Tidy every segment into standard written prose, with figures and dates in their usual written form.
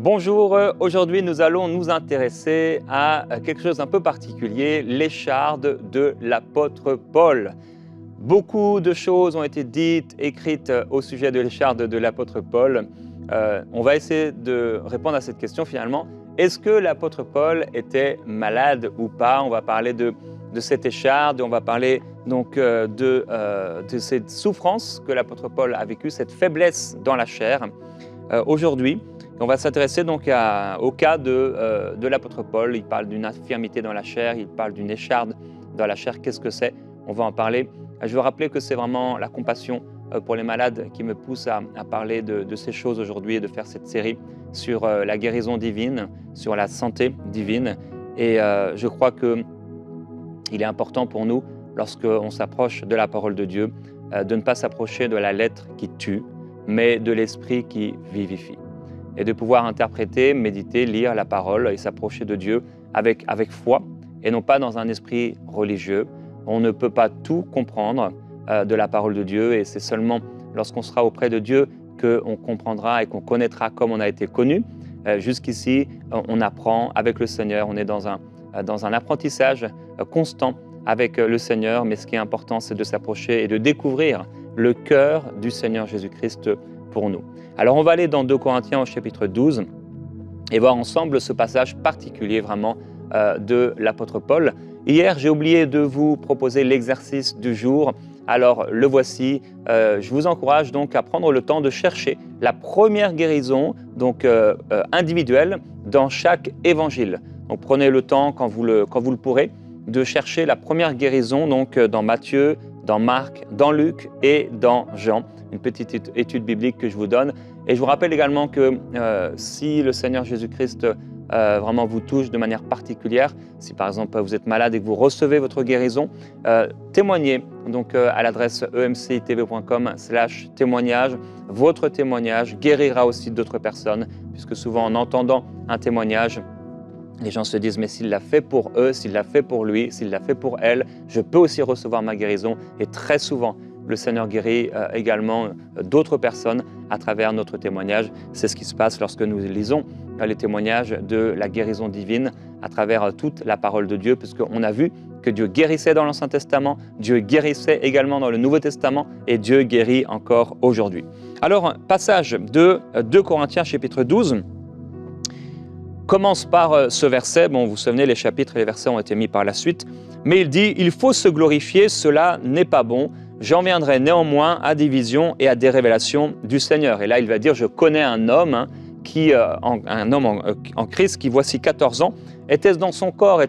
Bonjour, aujourd'hui nous allons nous intéresser à quelque chose d'un peu particulier, l'écharde de l'apôtre Paul. Beaucoup de choses ont été dites, écrites au sujet de l'écharde de l'apôtre Paul. On va essayer de répondre à cette question finalement. Est-ce que l'apôtre Paul était malade ou pas? On va parler de cette écharde, on va parler donc de cette souffrance que l'apôtre Paul a vécue, cette faiblesse dans la chair aujourd'hui. On va s'intéresser donc au cas de l'apôtre Paul. Il parle d'une infirmité dans la chair, il parle d'une écharde dans la chair. Qu'est-ce que c'est? On va en parler. Je veux rappeler que c'est vraiment la compassion pour les malades qui me pousse à parler de ces choses aujourd'hui et de faire cette série sur la guérison divine, sur la santé divine. Et je crois qu'il est important pour nous, lorsqu'on s'approche de la parole de Dieu, de ne pas s'approcher de la lettre qui tue, mais de l'esprit qui vivifie. Et de pouvoir interpréter, méditer, lire la parole et s'approcher de Dieu avec foi et non pas dans un esprit religieux. On ne peut pas tout comprendre de la parole de Dieu et c'est seulement lorsqu'on sera auprès de Dieu qu'on comprendra et qu'on connaîtra comme on a été connu. Jusqu'ici, on apprend avec le Seigneur, on est dans un apprentissage constant avec le Seigneur, mais ce qui est important, c'est de s'approcher et de découvrir le cœur du Seigneur Jésus-Christ pour nous. Alors on va aller dans 2 Corinthiens au chapitre 12 et voir ensemble ce passage particulier vraiment de l'apôtre Paul. Hier, j'ai oublié de vous proposer l'exercice du jour. Alors le voici. Je vous encourage donc à prendre le temps de chercher la première guérison donc individuelle dans chaque évangile. Donc prenez le temps quand vous le pourrez de chercher la première guérison donc dans Matthieu, dans Marc, dans Luc et dans Jean. Une petite étude biblique que je vous donne. Et je vous rappelle également que si le Seigneur Jésus-Christ vraiment vous touche de manière particulière, si par exemple vous êtes malade et que vous recevez votre guérison, témoignez donc à l'adresse emcitv.com/témoignage. Votre témoignage guérira aussi d'autres personnes, puisque souvent en entendant un témoignage, les gens se disent, mais s'il l'a fait pour eux, s'il l'a fait pour lui, s'il l'a fait pour elle, je peux aussi recevoir ma guérison. Et très souvent, le Seigneur guérit également d'autres personnes à travers notre témoignage. C'est ce qui se passe lorsque nous lisons les témoignages de la guérison divine à travers toute la parole de Dieu, puisqu'on a vu que Dieu guérissait dans l'Ancien Testament, Dieu guérissait également dans le Nouveau Testament et Dieu guérit encore aujourd'hui. Alors, passage de 2 Corinthiens chapitre 12. Commence par ce verset, bon vous vous souvenez les chapitres et les versets ont été mis par la suite, mais il dit « Il faut se glorifier, cela n'est pas bon, j'en viendrai néanmoins à des visions et à des révélations du Seigneur. » Et là il va dire « Je connais un homme, en Christ qui voici 14 ans, était-ce dans son corps,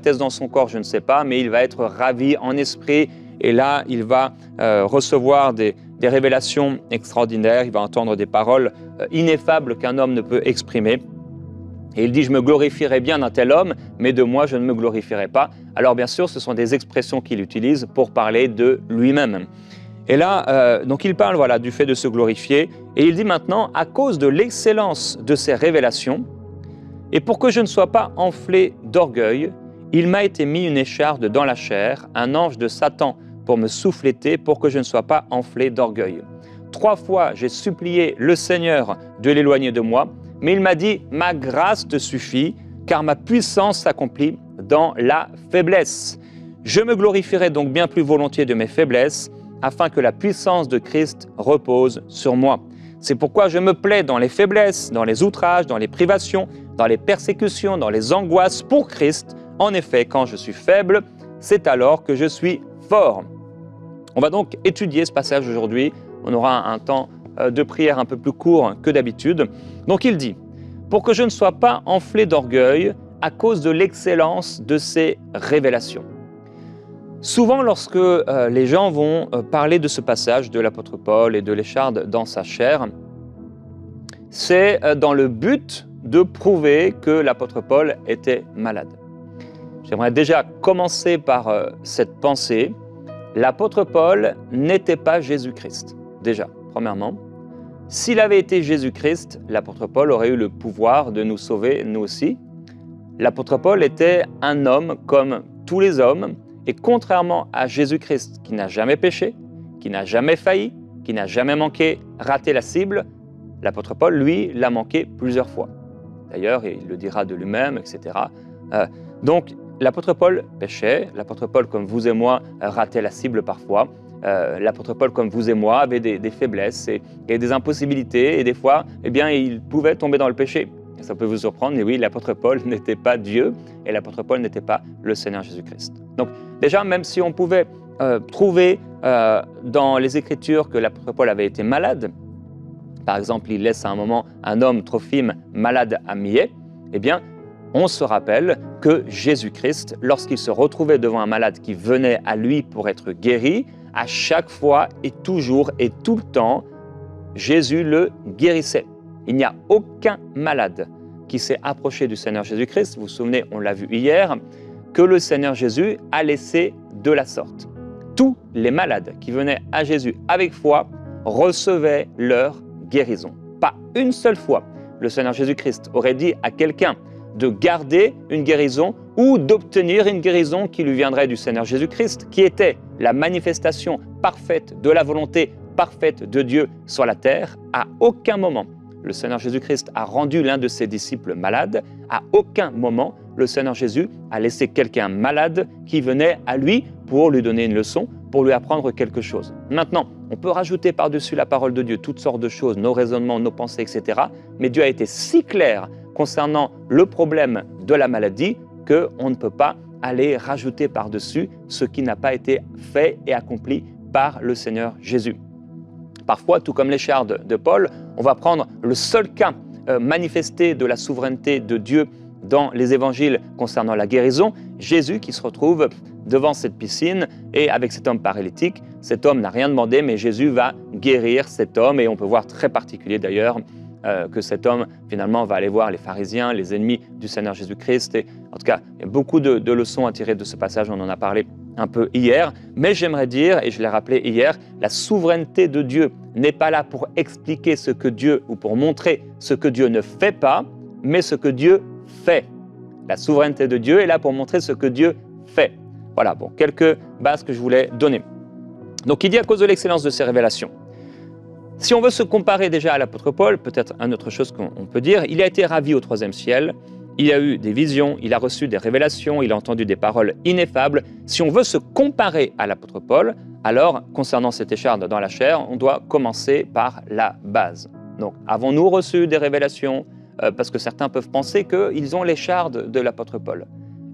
je ne sais pas, mais il va être ravi en esprit et là il va recevoir des révélations extraordinaires, il va entendre des paroles ineffables qu'un homme ne peut exprimer. Et il dit « Je me glorifierai bien d'un tel homme, mais de moi je ne me glorifierai pas. » Alors bien sûr, ce sont des expressions qu'il utilise pour parler de lui-même. Et là, donc il parle voilà, du fait de se glorifier. Et il dit maintenant « À cause de l'excellence de ses révélations, et pour que je ne sois pas enflé d'orgueil, il m'a été mis une écharde dans la chair, un ange de Satan pour me souffléter, pour que je ne sois pas enflé d'orgueil. 3 fois j'ai supplié le Seigneur de l'éloigner de moi, mais il m'a dit « Ma grâce te suffit, car ma puissance s'accomplit dans la faiblesse. Je me glorifierai donc bien plus volontiers de mes faiblesses, afin que la puissance de Christ repose sur moi. C'est pourquoi je me plais dans les faiblesses, dans les outrages, dans les privations, dans les persécutions, dans les angoisses pour Christ. En effet, quand je suis faible, c'est alors que je suis fort. » On va donc étudier ce passage aujourd'hui. On aura un temps de prière un peu plus court que d'habitude. Donc il dit « Pour que je ne sois pas enflé d'orgueil à cause de l'excellence de ses révélations. » Souvent, lorsque les gens vont parler de ce passage de l'apôtre Paul et de l'écharde dans sa chair, c'est dans le but de prouver que l'apôtre Paul était malade. J'aimerais déjà commencer par cette pensée. L'apôtre Paul n'était pas Jésus-Christ, déjà, premièrement. S'il avait été Jésus-Christ, l'apôtre Paul aurait eu le pouvoir de nous sauver, nous aussi. L'apôtre Paul était un homme comme tous les hommes, et contrairement à Jésus-Christ, qui n'a jamais péché, qui n'a jamais failli, qui n'a jamais raté la cible, l'apôtre Paul, lui, l'a manqué plusieurs fois. d'ailleurs, et il le dira de lui-même, etc. Donc, l'apôtre Paul péchait, l'apôtre Paul, comme vous et moi, ratait la cible parfois. L'apôtre Paul, comme vous et moi, avait des faiblesses et des impossibilités, et des fois, eh bien, il pouvait tomber dans le péché. Et ça peut vous surprendre, mais oui, l'apôtre Paul n'était pas Dieu, et l'apôtre Paul n'était pas le Seigneur Jésus-Christ. Donc, déjà, même si on pouvait trouver dans les Écritures que l'apôtre Paul avait été malade, par exemple, il laisse à un moment un homme, Trophime, malade à Milet, eh bien, on se rappelle que Jésus-Christ, lorsqu'il se retrouvait devant un malade qui venait à lui pour être guéri, à chaque fois et toujours et tout le temps, Jésus le guérissait. Il n'y a aucun malade qui s'est approché du Seigneur Jésus-Christ, vous vous souvenez, on l'a vu hier, que le Seigneur Jésus a laissé de la sorte. Tous les malades qui venaient à Jésus avec foi recevaient leur guérison. Pas une seule fois, le Seigneur Jésus-Christ aurait dit à quelqu'un de garder une guérison ou d'obtenir une guérison qui lui viendrait du Seigneur Jésus-Christ, qui était la manifestation parfaite de la volonté parfaite de Dieu sur la terre. À aucun moment, le Seigneur Jésus-Christ a rendu l'un de ses disciples malade. À aucun moment, le Seigneur Jésus a laissé quelqu'un malade qui venait à lui pour lui donner une leçon, pour lui apprendre quelque chose. Maintenant, on peut rajouter par-dessus la parole de Dieu toutes sortes de choses, nos raisonnements, nos pensées, etc. Mais Dieu a été si clair concernant le problème de la maladie qu'on ne peut pas aller rajouter par-dessus ce qui n'a pas été fait et accompli par le Seigneur Jésus. Parfois, tout comme l'écharde de Paul, on va prendre le seul cas manifesté de la souveraineté de Dieu dans les évangiles concernant la guérison, Jésus qui se retrouve devant cette piscine et avec cet homme paralytique. Cet homme n'a rien demandé, mais Jésus va guérir cet homme et on peut voir très particulier d'ailleurs que cet homme finalement va aller voir les pharisiens, les ennemis du Seigneur Jésus-Christ. Et en tout cas, il y a beaucoup de leçons à tirer de ce passage, on en a parlé un peu hier, mais j'aimerais dire, et je l'ai rappelé hier, la souveraineté de Dieu n'est pas là pour expliquer ce que Dieu, ou pour montrer ce que Dieu ne fait pas, mais ce que Dieu fait. La souveraineté de Dieu est là pour montrer ce que Dieu fait. Voilà, bon, quelques bases que je voulais donner. Donc il dit à cause de l'excellence de ses révélations. Si on veut se comparer déjà à l'apôtre Paul, peut-être une autre chose qu'on peut dire, il a été ravi au troisième ciel, il a eu des visions, il a reçu des révélations, il a entendu des paroles ineffables. Si on veut se comparer à l'apôtre Paul, alors, concernant cette écharde dans la chair, on doit commencer par la base. Donc, avons-nous reçu des révélations parce que certains peuvent penser qu'ils ont l'écharde de l'apôtre Paul.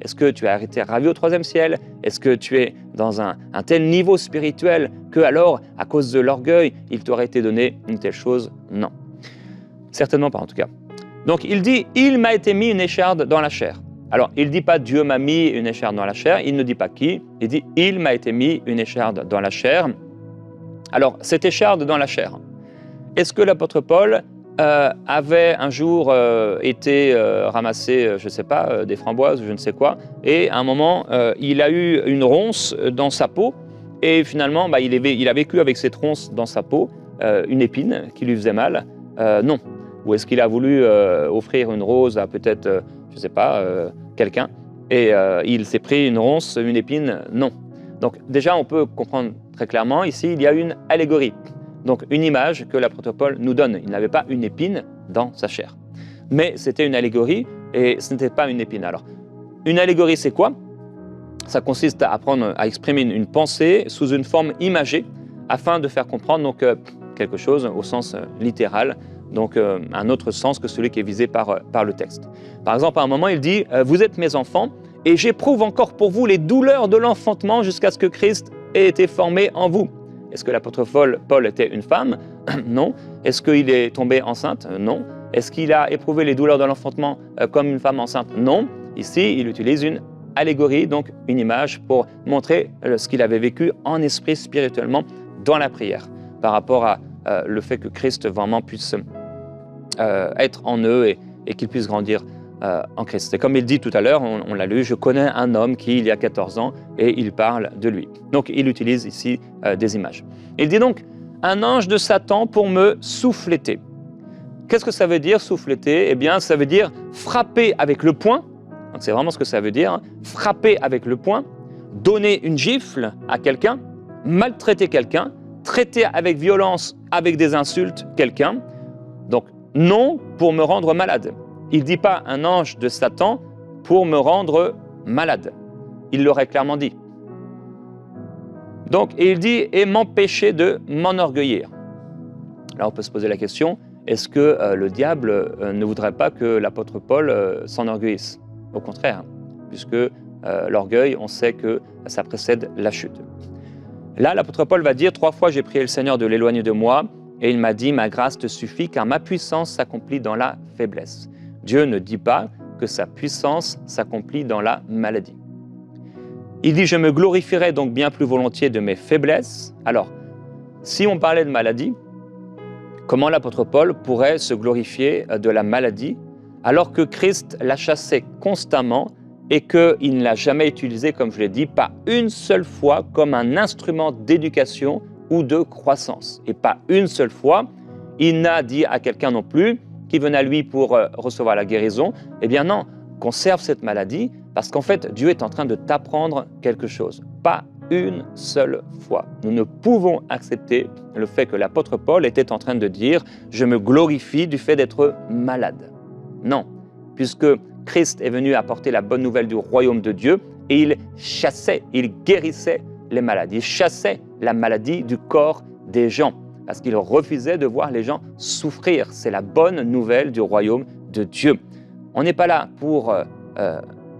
Est-ce que tu as été ravi au troisième ciel? Est-ce que tu es dans un tel niveau spirituel que alors, à cause de l'orgueil, il t'aurait été donné une telle chose? Non. Certainement pas en tout cas. Donc il dit « Il m'a été mis une écharde dans la chair ». Alors il ne dit pas « Dieu m'a mis une écharde dans la chair », il ne dit pas qui, il dit « Il m'a été mis une écharde dans la chair ». Alors cette écharde dans la chair, est-ce que l'apôtre Paul avait un jour été ramasser, je ne sais pas, des framboises ou je ne sais quoi, et à un moment, il a eu une ronce dans sa peau, et finalement, il a vécu avec cette ronce dans sa peau, une épine qui lui faisait mal? Non. Ou est-ce qu'il a voulu offrir une rose à peut-être, je ne sais pas, quelqu'un, et il s'est pris une ronce, une épine? Non. Donc déjà, on peut comprendre très clairement, ici, il y a une allégorie. Donc une image que l'apôtre Paul nous donne. Il n'avait pas une épine dans sa chair. Mais c'était une allégorie et ce n'était pas une épine. Alors, une allégorie, c'est quoi? Ça consiste à exprimer une pensée sous une forme imagée afin de faire comprendre donc, quelque chose au sens littéral, donc un autre sens que celui qui est visé par le texte. Par exemple, à un moment, il dit « Vous êtes mes enfants et j'éprouve encore pour vous les douleurs de l'enfantement jusqu'à ce que Christ ait été formé en vous. » Est-ce que l'apôtre Paul était une femme? Non. Est-ce qu'il est tombé enceinte? Non. Est-ce qu'il a éprouvé les douleurs de l'enfantement comme une femme enceinte? Non. Ici, il utilise une allégorie, donc une image pour montrer ce qu'il avait vécu en esprit spirituellement dans la prière par rapport à le fait que Christ vraiment puisse être en eux et qu'il puisse grandir en Christ. Et comme il dit tout à l'heure, on l'a lu, je connais un homme qui, il y a 14 ans, et il parle de lui. Donc, il utilise ici des images. Il dit donc, un ange de Satan pour me souffléter. Qu'est-ce que ça veut dire, souffléter? Eh bien, ça veut dire frapper avec le poing. C'est vraiment ce que ça veut dire. Hein. Frapper avec le poing, donner une gifle à quelqu'un, maltraiter quelqu'un, traiter avec violence, avec des insultes, quelqu'un. Donc, non pour me rendre malade. il ne dit pas un ange de Satan pour me rendre malade. Il l'aurait clairement dit. Donc, et il dit « et m'empêcher de m'enorgueillir ». Là, on peut se poser la question, est-ce que le diable ne voudrait pas que l'apôtre Paul s'enorgueillisse? Au contraire, puisque l'orgueil, on sait que ça précède la chute. Là, l'apôtre Paul va dire « 3 fois j'ai prié le Seigneur de l'éloigner de moi, et il m'a dit « ma grâce te suffit, car ma puissance s'accomplit dans la faiblesse ». Dieu ne dit pas que sa puissance s'accomplit dans la maladie. Il dit « je me glorifierai donc bien plus volontiers de mes faiblesses ». Alors, si on parlait de maladie, comment l'apôtre Paul pourrait se glorifier de la maladie alors que Christ la chassait constamment et qu'il ne l'a jamais utilisée, comme je l'ai dit, pas une seule fois comme un instrument d'éducation ou de croissance. Et pas une seule fois, il n'a dit à quelqu'un non plus qui venait à lui pour recevoir la guérison, eh bien non, conserve cette maladie parce qu'en fait, Dieu est en train de t'apprendre quelque chose. Pas une seule fois. Nous ne pouvons accepter le fait que l'apôtre Paul était en train de dire « je me glorifie du fait d'être malade ». Non, puisque Christ est venu apporter la bonne nouvelle du royaume de Dieu et il chassait, il guérissait les malades. Il chassait la maladie du corps des gens parce qu'il refusait de voir les gens souffrir. C'est la bonne nouvelle du royaume de Dieu. On n'est pas là pour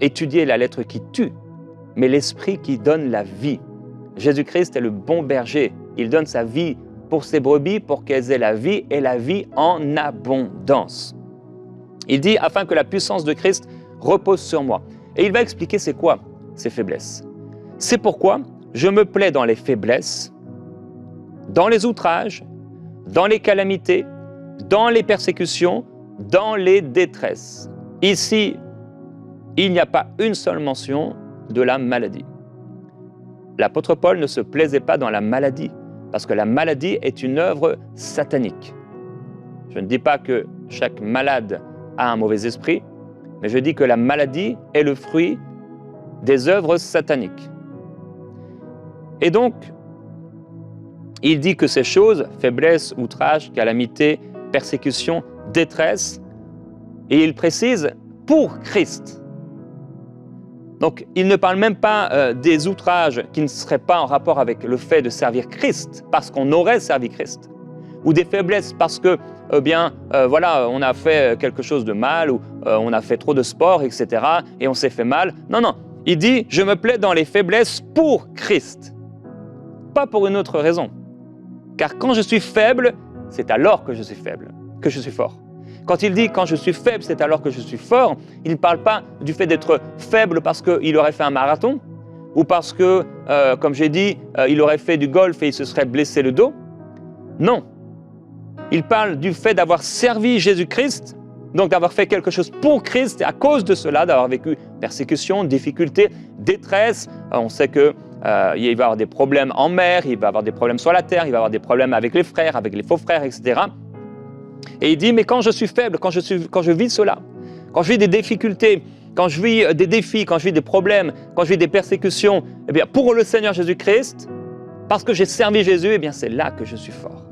étudier la lettre qui tue, mais l'esprit qui donne la vie. Jésus-Christ est le bon berger. Il donne sa vie pour ses brebis pour qu'elles aient la vie et la vie en abondance. Il dit « afin que la puissance de Christ repose sur moi ». Et il va expliquer c'est quoi ces faiblesses. C'est pourquoi je me plais dans les faiblesses, dans les outrages, dans les calamités, dans les persécutions, dans les détresses. Ici, il n'y a pas une seule mention de la maladie. L'apôtre Paul ne se plaisait pas dans la maladie, parce que la maladie est une œuvre satanique. Je ne dis pas que chaque malade a un mauvais esprit, mais je dis que la maladie est le fruit des œuvres sataniques. Et donc, il dit que ces choses, faiblesse, outrage, calamité, persécution, détresse, et il précise « pour Christ ». Donc, il ne parle même pas des outrages qui ne seraient pas en rapport avec le fait de servir Christ, parce qu'on aurait servi Christ, ou des faiblesses parce que, voilà, on a fait quelque chose de mal, ou on a fait trop de sport, etc., et on s'est fait mal. Non, non, il dit « je me plais dans les faiblesses pour Christ », pas pour une autre raison. Car quand je suis faible, c'est alors que je suis faible, que je suis fort. Quand il dit « quand je suis faible, c'est alors que je suis fort », il ne parle pas du fait d'être faible parce qu'il aurait fait un marathon ou parce que, comme j'ai dit, il aurait fait du golf et il se serait blessé le dos. Non. Il parle du fait d'avoir servi Jésus-Christ, donc d'avoir fait quelque chose pour Christ et à cause de cela, d'avoir vécu persécution, difficulté, détresse. On sait qu'il va y avoir des problèmes en mer, il va y avoir des problèmes sur la terre, il va y avoir des problèmes avec les frères, avec les faux frères, etc. Et il dit, mais quand je suis faible, quand je vis cela, quand je vis des difficultés, quand je vis des défis, quand je vis des problèmes, quand je vis des persécutions, eh bien, pour le Seigneur Jésus-Christ, parce que j'ai servi Jésus, eh bien, c'est là que je suis fort.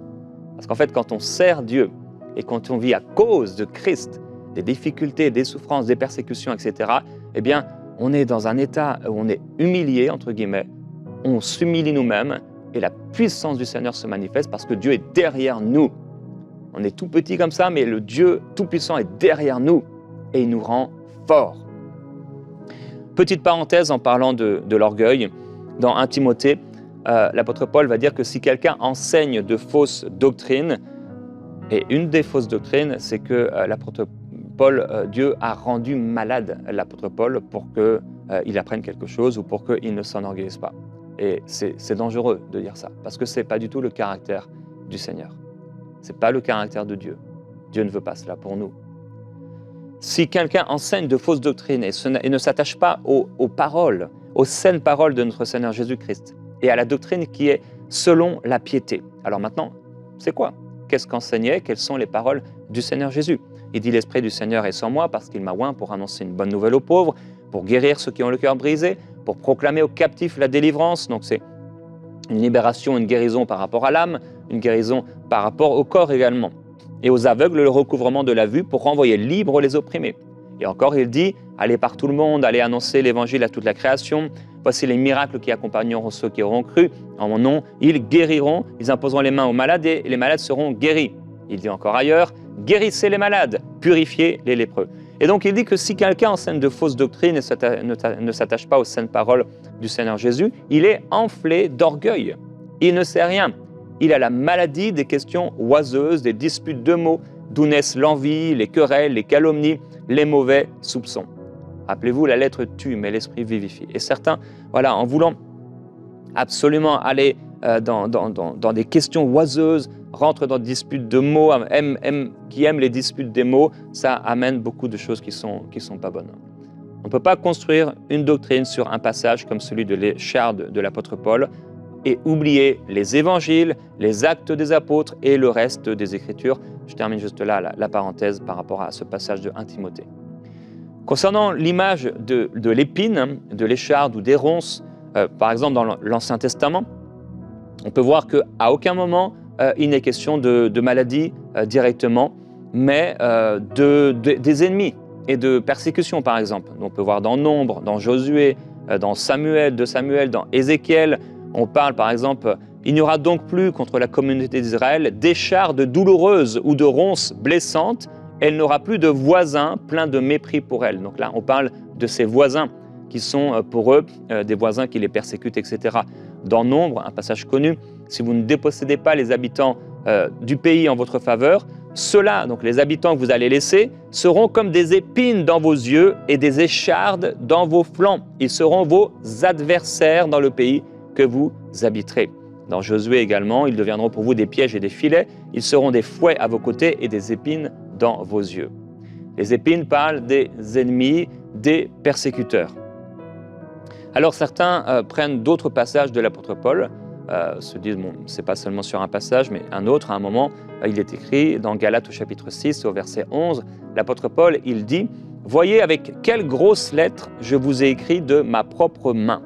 Parce qu'en fait, quand on sert Dieu et quand on vit à cause de Christ, des difficultés, des souffrances, des persécutions, etc., eh bien, on est dans un état où on est humilié, entre guillemets, on s'humilie nous-mêmes et la puissance du Seigneur se manifeste parce que Dieu est derrière nous. On est tout petit comme ça, mais le Dieu tout-puissant est derrière nous et il nous rend forts. Petite parenthèse en parlant de l'orgueil, dans 1 Timothée, l'apôtre Paul va dire que si quelqu'un enseigne de fausses doctrines, et une des fausses doctrines, c'est que l'apôtre Paul, Dieu a rendu malade l'apôtre Paul pour qu'il apprenne quelque chose ou pour qu'il ne s'enorgueillisse pas. Et c'est dangereux de dire ça, parce que ce n'est pas du tout le caractère du Seigneur. Ce n'est pas le caractère de Dieu. Dieu ne veut pas cela pour nous. Si quelqu'un enseigne de fausses doctrines et ne s'attache pas aux paroles, aux saines paroles de notre Seigneur Jésus-Christ, et à la doctrine qui est selon la piété. Alors maintenant, c'est quoi? Qu'est-ce qu'enseignait? Quelles sont les paroles du Seigneur Jésus? Il dit « L'Esprit du Seigneur est sur moi parce qu'il m'a oint pour annoncer une bonne nouvelle aux pauvres, pour guérir ceux qui ont le cœur brisé, pour proclamer aux captifs la délivrance. » Donc c'est une libération, une guérison par rapport à l'âme, une guérison par rapport au corps également. et aux aveugles le recouvrement de la vue pour renvoyer libres les opprimés. Et encore, il dit, allez par tout le monde, allez annoncer l'évangile à toute la création. Voici les miracles qui accompagneront ceux qui auront cru. En mon nom, ils guériront, ils imposeront les mains aux malades et les malades seront guéris. Il dit encore ailleurs, guérissez les malades, purifiez les lépreux. Et donc il dit que si quelqu'un enseigne de fausses doctrines et ne s'attache pas aux saintes paroles du Seigneur Jésus, il est enflé d'orgueil. Il ne sait rien. Il a la maladie des questions oiseuses, des disputes de mots, d'où naissent l'envie, les querelles, les calomnies, les mauvais soupçons. Rappelez-vous, la lettre tue, mais l'esprit vivifie. Et certains, voilà, en voulant absolument aller dans des questions oiseuses, rentrent dans des disputes de mots, qui aiment les disputes des mots, ça amène beaucoup de choses qui sont pas bonnes. On ne peut pas construire une doctrine sur un passage comme celui de l'écharde de l'apôtre Paul et oublier les évangiles, les actes des apôtres et le reste des Écritures. Je termine juste là la parenthèse par rapport à ce passage de 1 Timothée. Concernant l'image de l'épine, de l'écharde ou des ronces, par exemple dans l'Ancien Testament, on peut voir qu'à aucun moment il n'est question de maladie directement, mais des ennemis et de persécutions par exemple. On peut voir dans Nombre, dans Josué, dans Samuel, dans Ézéchiel. On parle par exemple, il n'y aura donc plus contre la communauté d'Israël d'échardes douloureuses ou de ronces blessantes. Elle n'aura plus de voisins pleins de mépris pour elle. Donc là, on parle de ces voisins qui sont pour eux des voisins qui les persécutent, etc. Dans Nombre, un passage connu, si vous ne dépossédez pas les habitants du pays en votre faveur, ceux-là, donc les habitants que vous allez laisser, seront comme des épines dans vos yeux et des échardes dans vos flancs. Ils seront vos adversaires dans le pays que vous habiterez. Dans Josué également, ils deviendront pour vous des pièges et des filets. Ils seront des fouets à vos côtés et des épines dans vos yeux. Les épines parlent des ennemis, des persécuteurs. Alors certains prennent d'autres passages de l'apôtre Paul, se disent, bon, c'est pas seulement sur un passage, mais un autre, à un moment, il est écrit dans Galates au chapitre 6, au verset 11, l'apôtre Paul, il dit « Voyez avec quelles grosses lettres je vous ai écrit de ma propre main ».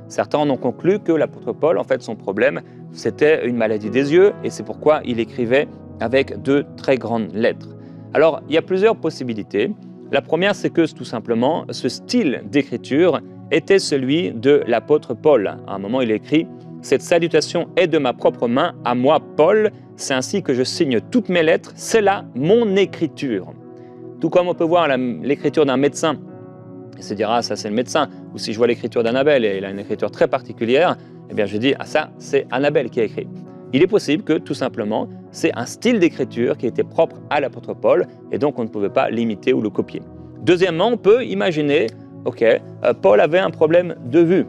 Certains en ont conclu que l'apôtre Paul, en fait, son problème, c'était une maladie des yeux, et c'est pourquoi il écrivait avec de très grandes lettres. Alors, il y a plusieurs possibilités. La première, c'est que, tout simplement, ce style d'écriture était celui de l'apôtre Paul. À un moment, il écrit « Cette salutation est de ma propre main, à moi, Paul, c'est ainsi que je signe toutes mes lettres, c'est là mon écriture. » Tout comme on peut voir l'écriture d'un médecin, et se dire « Ah, ça c'est le médecin », ou si je vois l'écriture d'Annabelle, et il a une écriture très particulière, eh bien je dis « Ah, ça, c'est Annabelle qui a écrit ». Il est possible que, tout simplement, c'est un style d'écriture qui était propre à l'apôtre Paul, et donc on ne pouvait pas l'imiter ou le copier. Deuxièmement, on peut imaginer, ok, Paul avait un problème de vue.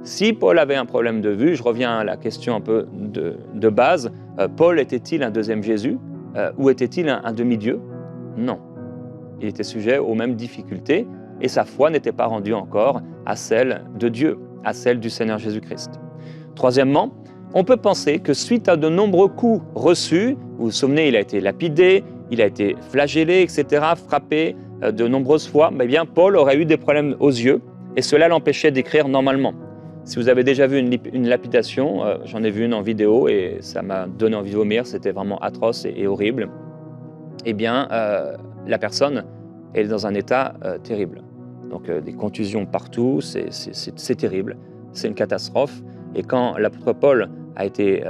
Si Paul avait un problème de vue, je reviens à la question un peu de base, Paul était-il un deuxième Jésus ou était-il un demi-dieu? Non. Il était sujet aux mêmes difficultés et sa foi n'était pas rendue encore à celle de Dieu, à celle du Seigneur Jésus-Christ. Troisièmement, on peut penser que suite à de nombreux coups reçus, vous vous souvenez, il a été lapidé, il a été flagellé, etc., frappé de nombreuses fois, eh bien Paul aurait eu des problèmes aux yeux et cela l'empêchait d'écrire normalement. Si vous avez déjà vu une lapidation, j'en ai vu une en vidéo et ça m'a donné envie de vomir, c'était vraiment atroce et horrible. Eh bien, la personne elle est dans un état terrible. Donc des contusions partout, c'est terrible, c'est une catastrophe. Et quand l'apôtre Paul a été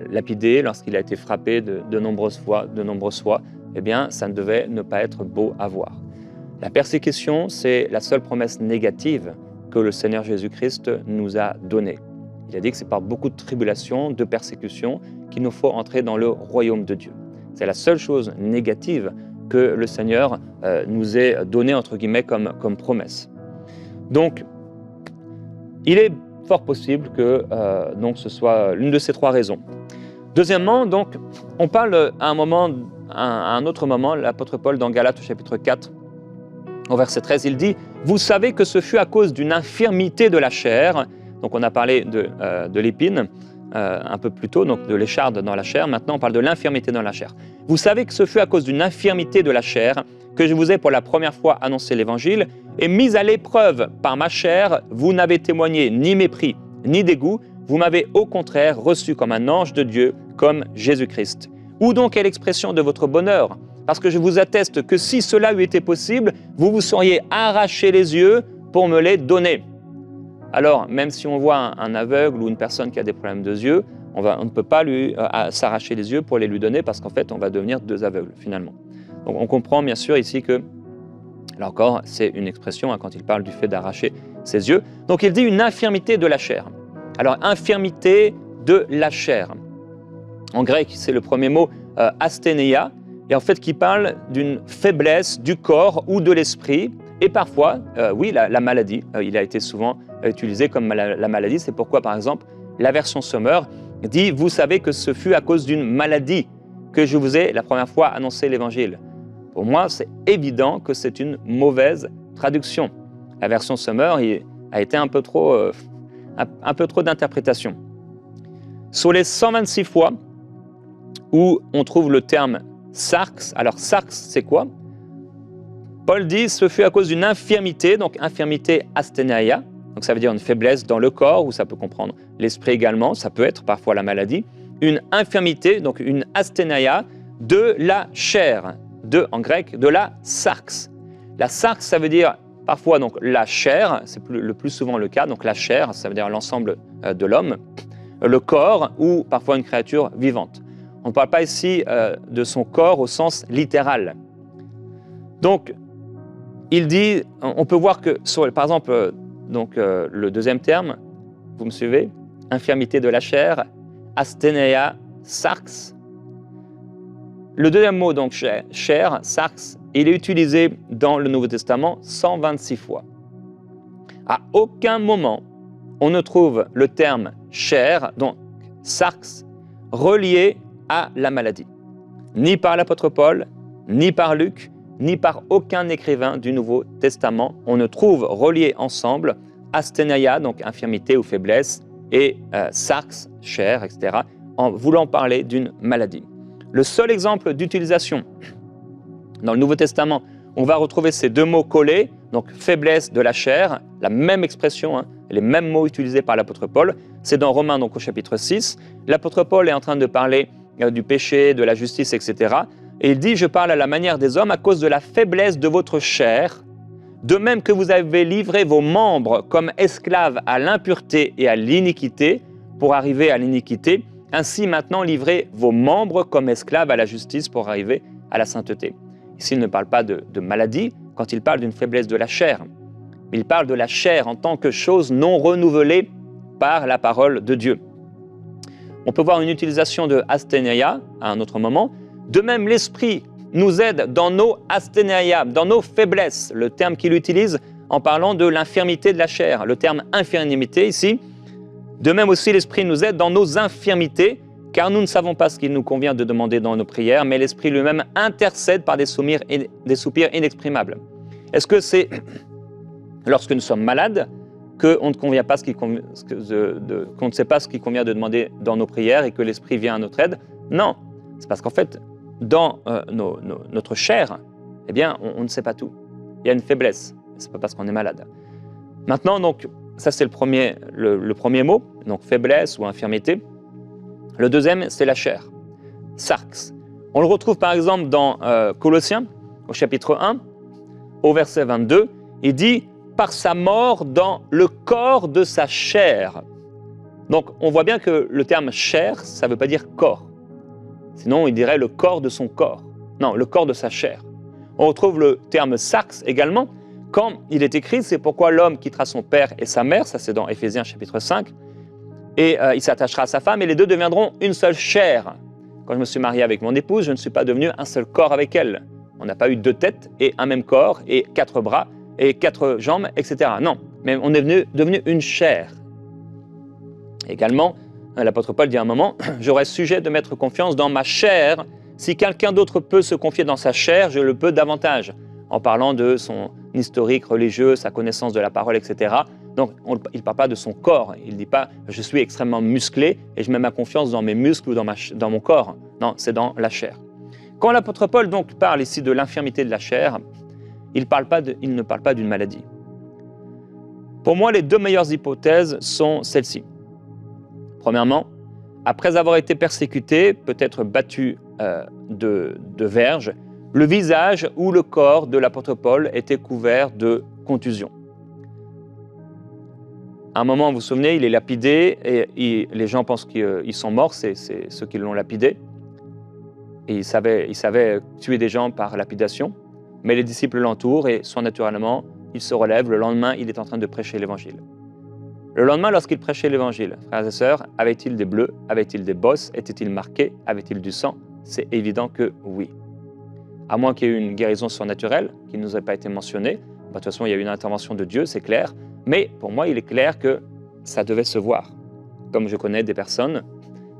lapidé, lorsqu'il a été frappé de nombreuses fois, eh bien, ça ne devait ne pas être beau à voir. La persécution, c'est la seule promesse négative que le Seigneur Jésus-Christ nous a donnée. Il a dit que c'est par beaucoup de tribulations, de persécutions, qu'il nous faut entrer dans le royaume de Dieu. C'est la seule chose négative que le Seigneur nous ait donnée, entre guillemets, comme promesse. Donc, il est fort possible que donc, ce soit l'une de ces trois raisons. Deuxièmement, donc, on parle à un autre moment, l'apôtre Paul dans Galates au chapitre 4, au verset 13, il dit « Vous savez que ce fut à cause d'une infirmité de la chair », donc on a parlé de l'épine un peu plus tôt, donc de l'écharde dans la chair, maintenant on parle de l'infirmité dans la chair. « Vous savez que ce fut à cause d'une infirmité de la chair que je vous ai pour la première fois annoncé l'Évangile, et mis à l'épreuve par ma chair, vous n'avez témoigné ni mépris, ni dégoût, vous m'avez au contraire reçu comme un ange de Dieu, comme Jésus-Christ. Où donc est l'expression de votre bonheur? Parce que je vous atteste que si cela eût été possible, vous vous seriez arraché les yeux pour me les donner. » Alors, même si on voit un aveugle ou une personne qui a des problèmes de yeux, on ne peut pas s'arracher les yeux pour les lui donner parce qu'en fait, on va devenir deux aveugles finalement. Donc, on comprend bien sûr ici que, là encore, c'est une expression quand il parle du fait d'arracher ses yeux. Donc, il dit une infirmité de la chair. Alors, infirmité de la chair. En grec, c'est le premier mot asthénéia, et en fait qui parle d'une faiblesse du corps ou de l'esprit, et parfois, oui, la maladie. Il a été souvent utilisé comme la maladie. C'est pourquoi, par exemple, la version Sommer dit « Vous savez que ce fut à cause d'une maladie que je vous ai la première fois annoncé l'Évangile ». Pour moi, c'est évident que c'est une mauvaise traduction. La version Sommer a été un peu trop d'interprétation. Sur les 126 fois où on trouve le terme sarx, alors sarx, c'est quoi? Paul dit, ce fut à cause d'une infirmité, donc infirmité asthénaïa, donc ça veut dire une faiblesse dans le corps, ou ça peut comprendre l'esprit également, ça peut être parfois la maladie, une infirmité, donc une asthénaïa de la chair, en grec, de la sarx. La sarx, ça veut dire parfois donc la chair, c'est le plus souvent le cas, donc la chair, ça veut dire l'ensemble de l'homme, le corps ou parfois une créature vivante. On ne parle pas ici de son corps au sens littéral. Donc, il dit, on peut voir que, par exemple, le deuxième terme, vous me suivez? Infirmité de la chair, asthénéia, sarx. Le deuxième mot, donc chair, sarx, il est utilisé dans le Nouveau Testament 126 fois. À aucun moment, on ne trouve le terme chair, donc sarx, relié à la maladie. Ni par l'apôtre Paul, ni par Luc, ni par aucun écrivain du Nouveau Testament, on ne trouve relié ensemble asthénaïa, donc infirmité ou faiblesse, et sarx, chair, etc., en voulant parler d'une maladie. Le seul exemple d'utilisation dans le Nouveau Testament, on va retrouver ces deux mots collés, donc faiblesse de la chair, la même expression, les mêmes mots utilisés par l'apôtre Paul, c'est dans Romains, donc au chapitre 6. L'apôtre Paul est en train de parler du péché, de la justice, etc. Et il dit, je parle à la manière des hommes à cause de la faiblesse de votre chair, de même que vous avez livré vos membres comme esclaves à l'impureté et à l'iniquité, pour arriver à l'iniquité, ainsi maintenant livrez vos membres comme esclaves à la justice pour arriver à la sainteté. Ici, il ne parle pas de maladie quand il parle d'une faiblesse de la chair. Il parle de la chair en tant que chose non renouvelée par la parole de Dieu. On peut voir une utilisation de asthénéia à un autre moment. De même, l'Esprit nous aide dans nos asthénéia, dans nos faiblesses, le terme qu'il utilise en parlant de l'infirmité de la chair, le terme infirmité ici. De même aussi, l'Esprit nous aide dans nos infirmités, car nous ne savons pas ce qu'il nous convient de demander dans nos prières, mais l'Esprit lui-même intercède par des soupirs inexprimables. Est-ce que c'est lorsque nous sommes malades qu'on ne sait pas ce qu'il convient de demander dans nos prières et que l'Esprit vient à notre aide? Non, c'est parce qu'en fait, dans notre chair, eh bien, on ne sait pas tout. Il y a une faiblesse, ce n'est pas parce qu'on est malade. Maintenant, donc, ça c'est le premier mot, donc faiblesse ou infirmité. Le deuxième, c'est la chair, sarx. On le retrouve par exemple dans Colossiens, au chapitre 1, au verset 22, il dit « par sa mort dans le corps de sa chair ». Donc on voit bien que le terme « chair », ça ne veut pas dire « corps ». Sinon, il dirait le corps de son corps. Non, le corps de sa chair. On retrouve le terme « sarx » également, quand il est écrit « c'est pourquoi l'homme quittera son père et sa mère », ça c'est dans Éphésiens chapitre 5, et il s'attachera à sa femme, et les deux deviendront une seule chair. Quand je me suis marié avec mon épouse, je ne suis pas devenu un seul corps avec elle. On n'a pas eu deux têtes et un même corps, et 4 bras, et 4 jambes, etc. Non, mais on est devenu une chair. Également, l'apôtre Paul dit à un moment, « J'aurais sujet de mettre confiance dans ma chair. Si quelqu'un d'autre peut se confier dans sa chair, je le peux davantage. » En parlant de son historique religieux, sa connaissance de la parole, etc. Donc, il ne parle pas de son corps. Il ne dit pas « je suis extrêmement musclé et je mets ma confiance dans mes muscles ou dans mon corps ». Non, c'est dans la chair. Quand l'apôtre Paul donc parle ici de l'infirmité de la chair, il ne parle pas d'une maladie. Pour moi, les deux meilleures hypothèses sont celles-ci. Premièrement, après avoir été persécuté, peut-être battu de verges, le visage ou le corps de l'apôtre Paul était couvert de contusions. À un moment, vous vous souvenez, il est lapidé et les gens pensent qu'ils sont morts, c'est ceux qui l'ont lapidé. Et il savait tuer des gens par lapidation, mais les disciples l'entourent et surnaturellement, il se relève. Le lendemain, il est en train de prêcher l'évangile. Le lendemain, lorsqu'il prêchait l'évangile, frères et sœurs, avait-il des bleus? Avait-il des bosses? Était-il marqué? Avait-il du sang? C'est évident que oui. À moins qu'il y ait eu une guérison surnaturelle qui ne nous ait pas été mentionnée, de toute façon, il y a eu une intervention de Dieu, c'est clair. Mais pour moi, il est clair que ça devait se voir. Comme je connais des personnes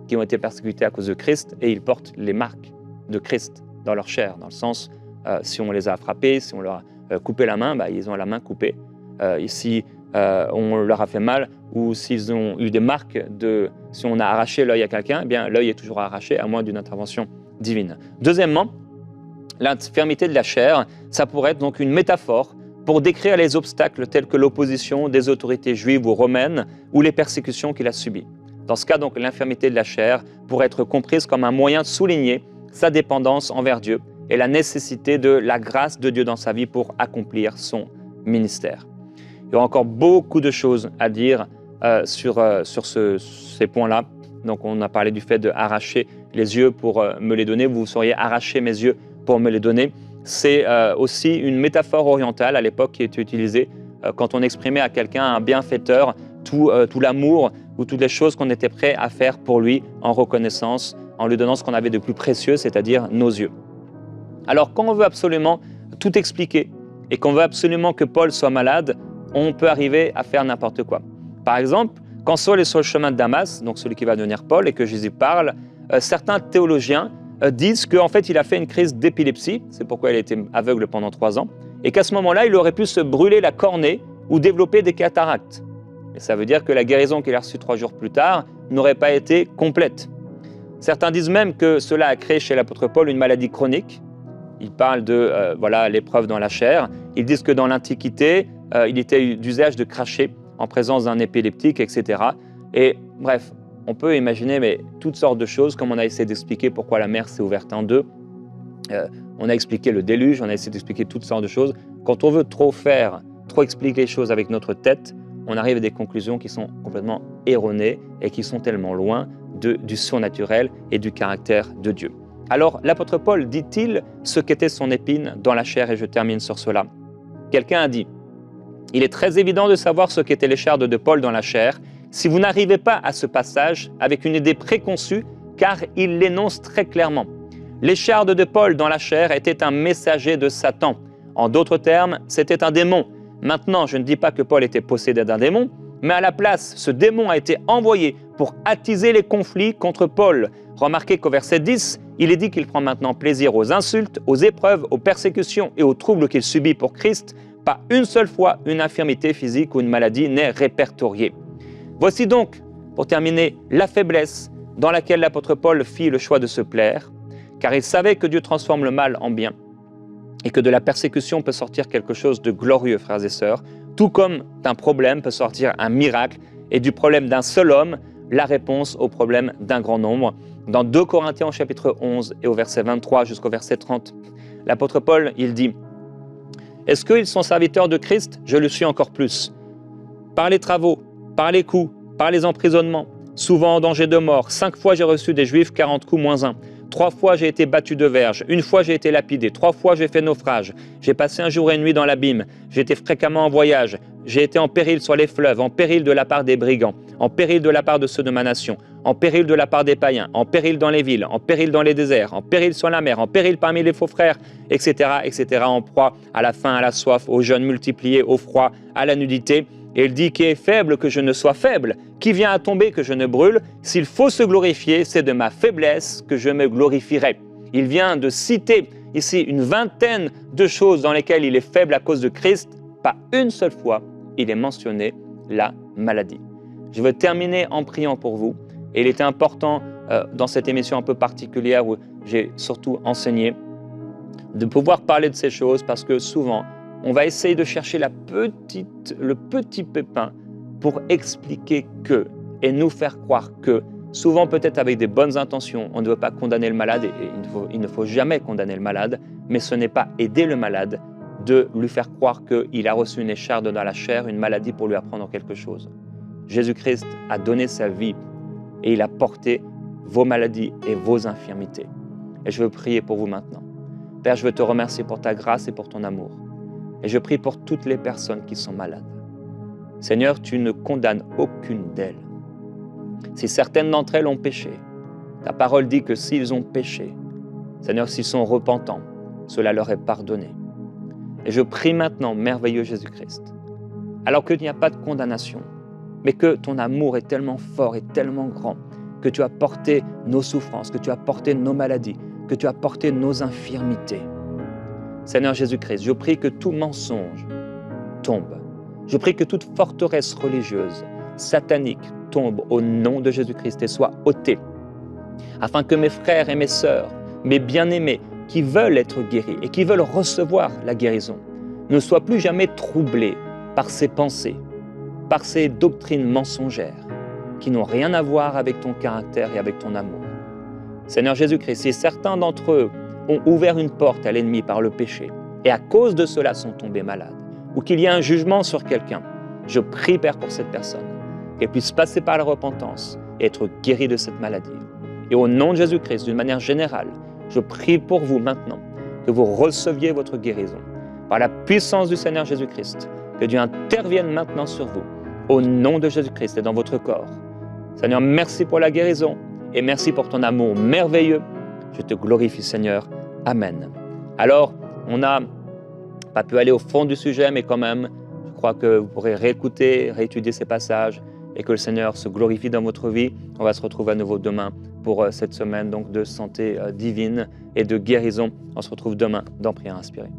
qui ont été persécutées à cause de Christ et ils portent les marques de Christ dans leur chair, dans le sens, si on les a frappés, si on leur a coupé la main, ils ont la main coupée. Si on leur a fait mal ou s'ils ont eu des marques si on a arraché l'œil à quelqu'un, l'œil est toujours arraché à moins d'une intervention divine. Deuxièmement, l'infirmité de la chair, ça pourrait être donc une métaphore pour décrire les obstacles tels que l'opposition des autorités juives ou romaines ou les persécutions qu'il a subies. Dans ce cas, donc, l'infirmité de la chair pourrait être comprise comme un moyen de souligner sa dépendance envers Dieu et la nécessité de la grâce de Dieu dans sa vie pour accomplir son ministère. Il y aura encore beaucoup de choses à dire sur ces points-là. Donc, on a parlé du fait d'arracher les yeux pour me les donner. Vous sauriez arracher mes yeux pour me les donner. C'est aussi une métaphore orientale à l'époque qui était utilisée quand on exprimait à quelqu'un, un bienfaiteur, tout l'amour ou toutes les choses qu'on était prêt à faire pour lui en reconnaissance, en lui donnant ce qu'on avait de plus précieux, c'est-à-dire nos yeux. Alors, quand on veut absolument tout expliquer et qu'on veut absolument que Paul soit malade, on peut arriver à faire n'importe quoi. Par exemple, quand Saul est sur le chemin de Damas, donc celui qui va devenir Paul et que Jésus parle, certains théologiens disent qu'en fait, il a fait une crise d'épilepsie, c'est pourquoi il a été aveugle pendant 3 ans, et qu'à ce moment-là, il aurait pu se brûler la cornée ou développer des cataractes. Et ça veut dire que la guérison qu'il a reçue 3 jours plus tard n'aurait pas été complète. Certains disent même que cela a créé chez l'apôtre Paul une maladie chronique. Ils parlent de l'épreuve dans la chair. Ils disent que dans l'Antiquité, il était d'usage de cracher en présence d'un épileptique, etc. Et bref, on peut imaginer toutes sortes de choses, comme on a essayé d'expliquer pourquoi la mer s'est ouverte en deux. On a expliqué le déluge, on a essayé d'expliquer toutes sortes de choses. Quand on veut trop expliquer les choses avec notre tête, on arrive à des conclusions qui sont complètement erronées et qui sont tellement loin du surnaturel et du caractère de Dieu. Alors, l'apôtre Paul dit-il ce qu'était son épine dans la chair, et je termine sur cela. Quelqu'un a dit « Il est très évident de savoir ce qu'étaient les chardes de Paul dans la chair, si vous n'arrivez pas à ce passage avec une idée préconçue, car il l'énonce très clairement. Les chardes de Paul dans la chair étaient un messager de Satan. En d'autres termes, c'était un démon. Maintenant, je ne dis pas que Paul était possédé d'un démon, mais à la place, ce démon a été envoyé pour attiser les conflits contre Paul. Remarquez qu'au verset 10, il est dit qu'il prend maintenant plaisir aux insultes, aux épreuves, aux persécutions et aux troubles qu'il subit pour Christ. Pas une seule fois une infirmité physique ou une maladie n'est répertoriée. Voici donc, pour terminer, la faiblesse dans laquelle l'apôtre Paul fit le choix de se plaire, car il savait que Dieu transforme le mal en bien et que de la persécution peut sortir quelque chose de glorieux, frères et sœurs, tout comme d'un problème peut sortir un miracle et du problème d'un seul homme, la réponse au problème d'un grand nombre. Dans 2 Corinthiens au chapitre 11 et au verset 23 jusqu'au verset 30, l'apôtre Paul, il dit « Est-ce qu'ils sont serviteurs de Christ? Je le suis encore plus. Par les travaux, par les coups, par les emprisonnements, souvent en danger de mort. 5 fois j'ai reçu des Juifs, 40 coups moins 1. 3 fois j'ai été battu de verge, 1 fois j'ai été lapidé, 3 fois j'ai fait naufrage. J'ai passé un jour et une nuit dans l'abîme, j'ai été fréquemment en voyage, j'ai été en péril sur les fleuves, en péril de la part des brigands, en péril de la part de ceux de ma nation, en péril de la part des païens, en péril dans les villes, en péril dans les déserts, en péril sur la mer, en péril parmi les faux frères, etc., etc., en proie à la faim, à la soif, aux jeûnes multipliés, au froid, à la nudité. Et il dit « Qui est faible que je ne sois faible, qui vient à tomber que je ne brûle, s'il faut se glorifier, c'est de ma faiblesse que je me glorifierai. » Il vient de citer ici une vingtaine de choses dans lesquelles il est faible à cause de Christ. Pas une seule fois, il est mentionné la maladie. Je veux terminer en priant pour vous. Et il était important, dans cette émission un peu particulière où j'ai surtout enseigné, de pouvoir parler de ces choses parce que souvent, on va essayer de chercher le petit pépin pour expliquer que et nous faire croire que souvent peut-être avec des bonnes intentions. On ne veut pas condamner le malade et il ne faut jamais condamner le malade, mais ce n'est pas aider le malade de lui faire croire qu'il a reçu une écharde dans la chair, une maladie pour lui apprendre quelque chose. Jésus-Christ a donné sa vie et il a porté vos maladies et vos infirmités. Et je veux prier pour vous maintenant. Père, je veux te remercier pour ta grâce et pour ton amour. Et je prie pour toutes les personnes qui sont malades. Seigneur, tu ne condamnes aucune d'elles. Si certaines d'entre elles ont péché, ta parole dit que s'ils ont péché, Seigneur, s'ils sont repentants, cela leur est pardonné. Et je prie maintenant, merveilleux Jésus-Christ, alors qu'il n'y a pas de condamnation, mais que ton amour est tellement fort et tellement grand, que tu as porté nos souffrances, que tu as porté nos maladies, que tu as porté nos infirmités. Seigneur Jésus-Christ, je prie que tout mensonge tombe. Je prie que toute forteresse religieuse, satanique, tombe au nom de Jésus-Christ et soit ôtée, afin que mes frères et mes sœurs, mes bien-aimés, qui veulent être guéris et qui veulent recevoir la guérison, ne soient plus jamais troublés par ces pensées, par ces doctrines mensongères, qui n'ont rien à voir avec ton caractère et avec ton amour. Seigneur Jésus-Christ, si certains d'entre eux ont ouvert une porte à l'ennemi par le péché et à cause de cela sont tombés malades, ou qu'il y a un jugement sur quelqu'un, je prie, Père, pour cette personne, qu'elle puisse passer par la repentance et être guérie de cette maladie. Et au nom de Jésus-Christ, d'une manière générale, je prie pour vous maintenant que vous receviez votre guérison. Par la puissance du Seigneur Jésus-Christ, que Dieu intervienne maintenant sur vous, au nom de Jésus-Christ et dans votre corps. Seigneur, merci pour la guérison et merci pour ton amour merveilleux. Je te glorifie, Seigneur. Amen. Alors, on n'a pas pu aller au fond du sujet, mais quand même, je crois que vous pourrez réécouter, réétudier ces passages et que le Seigneur se glorifie dans votre vie. On va se retrouver à nouveau demain pour cette semaine donc de santé divine et de guérison. On se retrouve demain dans Prière Inspirée.